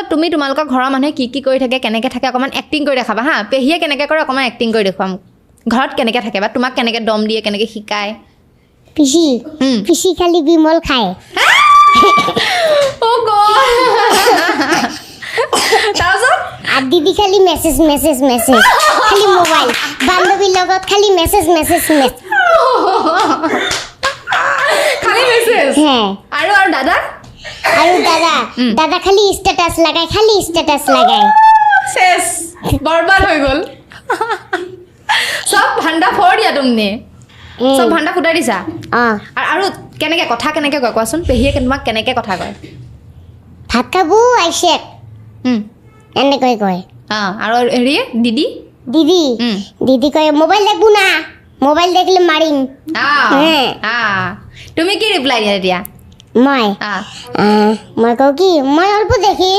তাৰপিছত তুমি তোমালোকৰ ঘৰৰ মানুহে কি কৰি থাকে কেনেকৈ থাকে অকণমান এক্টিং কৰি দেখাবা হা পেহীয়ে কেনেকৈ কৰে অকণমান এক্টিং কৰি দেখুৱাম ঘৰত কেনেকৈ থাকে বা তোমাক কেনেকৈ দম দিয়ে কেনেকৈ শিকায় পিছি খালি বিমল খায় অ' গড তাৰপিছত আৰ দিদি খালি মেসেজ খালি মোবাইল বান্ধবীৰ লগত খালি মেসেজ খালি মেছেজ হ্যাঁ আৰু দাদা আৰু দাদা খালি স্ট্যাটাস লাগায় শেষ বৰবাদ হৈ গ'ল চব ভাণ্ডা ফোৰ দিয়া তুমি চব ভাণ্ডা ফুটাই দিছা আৰু কেনেকৈ কথা কেনেকৈ কয় কোৱাচোন পেহীয়ে তোমাক কেনেকৈ কথা কয় ভাত খাবো আইছে এনেকৈ কয় আৰু হেৰি দিদি কয় মোবাইল দেখবো না মোবাইল দেখলে মাৰিম তুমি কি ৰিপ্লাই দিয়া এতিয়া মই কওঁ কি মই অল্প দেখি